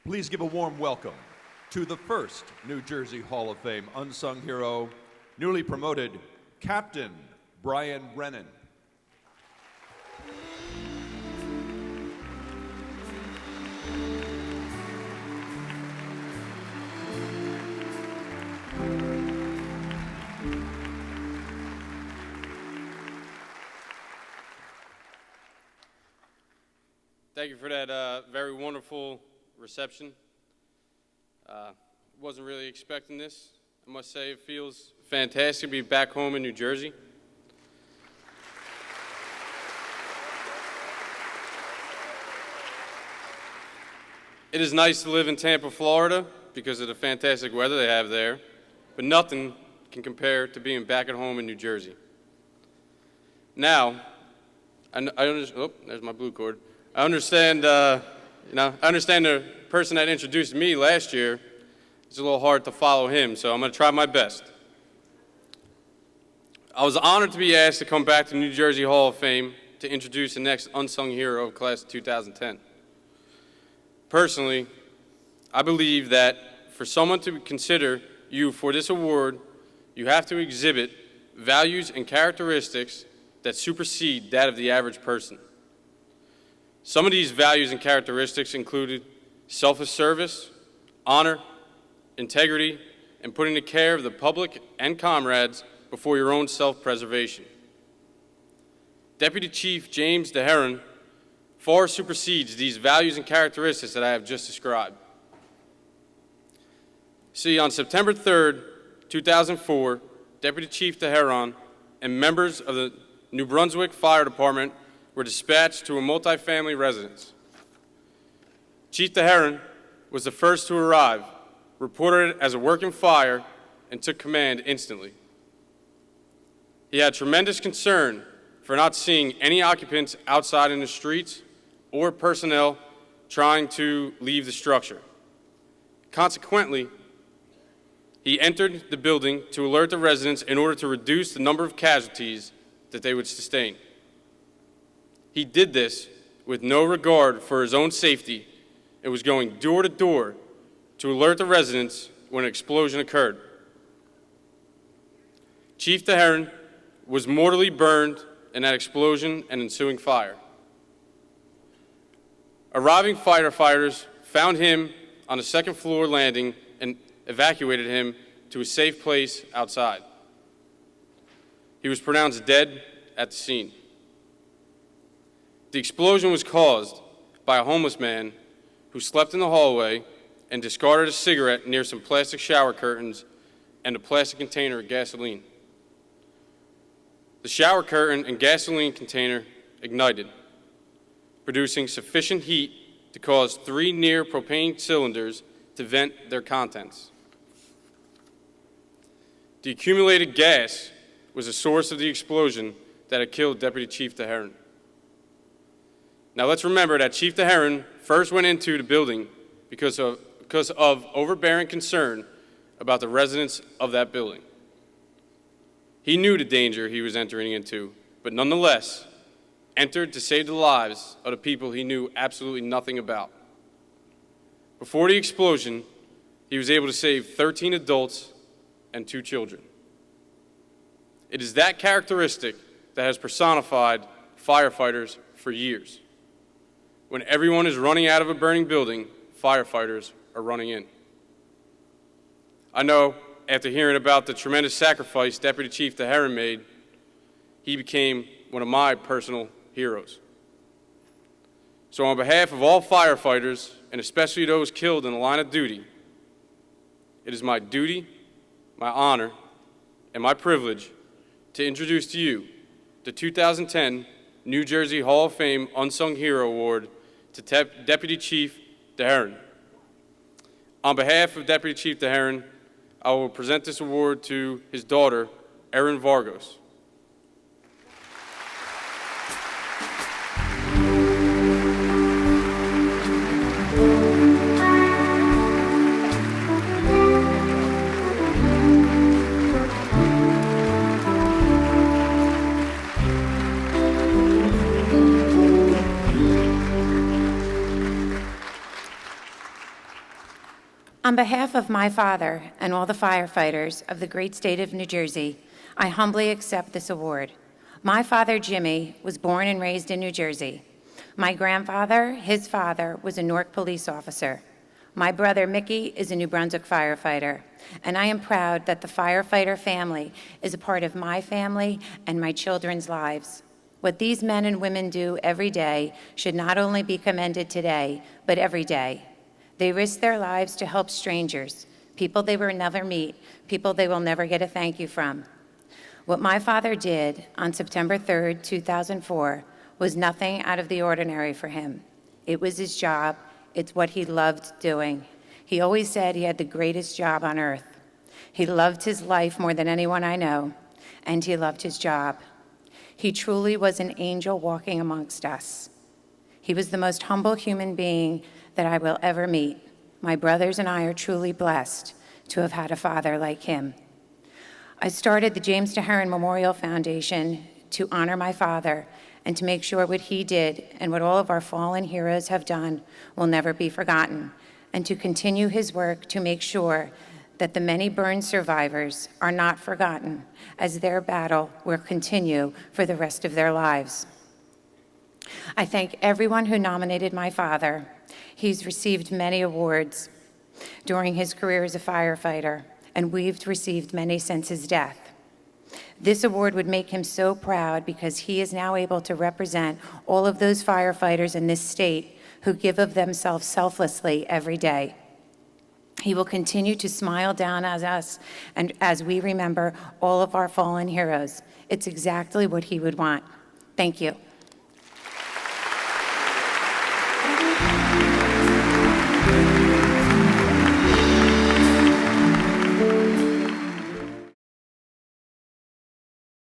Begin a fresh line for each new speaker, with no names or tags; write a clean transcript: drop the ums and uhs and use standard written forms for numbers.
Please give a warm welcome to the first New Jersey Hall of Fame Unsung Hero, newly promoted Captain Brian Brennan.
Thank you for that very wonderful reception. Wasn't really expecting this. I must say it feels fantastic to be back home in New Jersey. It is nice to live in Tampa, Florida because of the fantastic weather they have there, but nothing can compare to being back at home in New Jersey. Now, there's my blue cord. I understand the person that introduced me last year. It's a little hard to follow him, so I'm going to try my best. I was honored to be asked to come back to New Jersey Hall of Fame to introduce the next unsung hero of class of 2010. Personally, I believe that for someone to consider you for this award, you have to exhibit values and characteristics that supersede that of the average person. Some of these values and characteristics included selfless service, honor, integrity, and putting the care of the public and comrades before your own self-preservation. Deputy Chief James DeHeron far supersedes these values and characteristics that I have just described. See, on September 3rd, 2004, Deputy Chief DeHeron and members of the New Brunswick Fire Department were dispatched to a multifamily residence. Chief DeHeron was the first to arrive, reported it as a working fire, and took command instantly. He had tremendous concern for not seeing any occupants outside in the streets or personnel trying to leave the structure. Consequently, he entered the building to alert the residents in order to reduce the number of casualties that they would sustain. He did this with no regard for his own safety and was going door to door to alert the residents when an explosion occurred. Chief DeHeron was mortally burned in that explosion and ensuing fire. Arriving firefighters found him on the second floor landing and evacuated him to a safe place outside. He was pronounced dead at the scene. The explosion was caused by a homeless man who slept in the hallway and discarded a cigarette near some plastic shower curtains and a plastic container of gasoline. The shower curtain and gasoline container ignited, producing sufficient heat to cause 3 near propane cylinders to vent their contents. The accumulated gas was the source of the explosion that had killed Deputy Chief DeHeron. Now let's remember that Chief DeHeron first went into the building because of overbearing concern about the residents of that building. He knew the danger he was entering into, but nonetheless entered to save the lives of the people he knew absolutely nothing about. Before the explosion, he was able to save 13 adults and 2 children. It is that characteristic that has personified firefighters for years. When everyone is running out of a burning building, firefighters are running in. I know, after hearing about the tremendous sacrifice Deputy Chief DeHeron made, he became one of my personal heroes. So on behalf of all firefighters, and especially those killed in the line of duty, it is my duty, my honor, and my privilege to introduce to you the 2010 New Jersey Hall of Fame Unsung Hero Award to Deputy Chief DeHeron. On behalf of Deputy Chief DeHeron, I will present this award to his daughter, Erin Vargos.
On behalf of my father and all the firefighters of the great state of New Jersey, I humbly accept this award. My father, Jimmy, was born and raised in New Jersey. My grandfather, his father, was a Newark police officer. My brother, Mickey, is a New Brunswick firefighter, and I am proud that the firefighter family is a part of my family and my children's lives. What these men and women do every day should not only be commended today, but every day. They risk their lives to help strangers, people they will never meet, people they will never get a thank you from. What my father did on September 3rd, 2004, was nothing out of the ordinary for him. It was his job. It's what he loved doing. He always said he had the greatest job on earth. He loved his life more than anyone I know, and he loved his job. He truly was an angel walking amongst us. He was the most humble human being that I will ever meet. My brothers and I are truly blessed to have had a father like him. I started the James DeHaron Memorial Foundation to honor my father and to make sure what he did and what all of our fallen heroes have done will never be forgotten, and to continue his work to make sure that the many burn survivors are not forgotten as their battle will continue for the rest of their lives. I thank everyone who nominated my father. He's received many awards during his career as a firefighter, and we've received many since his death. This award would make him so proud because he is now able to represent all of those firefighters in this state who give of themselves selflessly every day. He will continue to smile down at us and as we remember all of our fallen heroes. It's exactly what he would want. Thank you.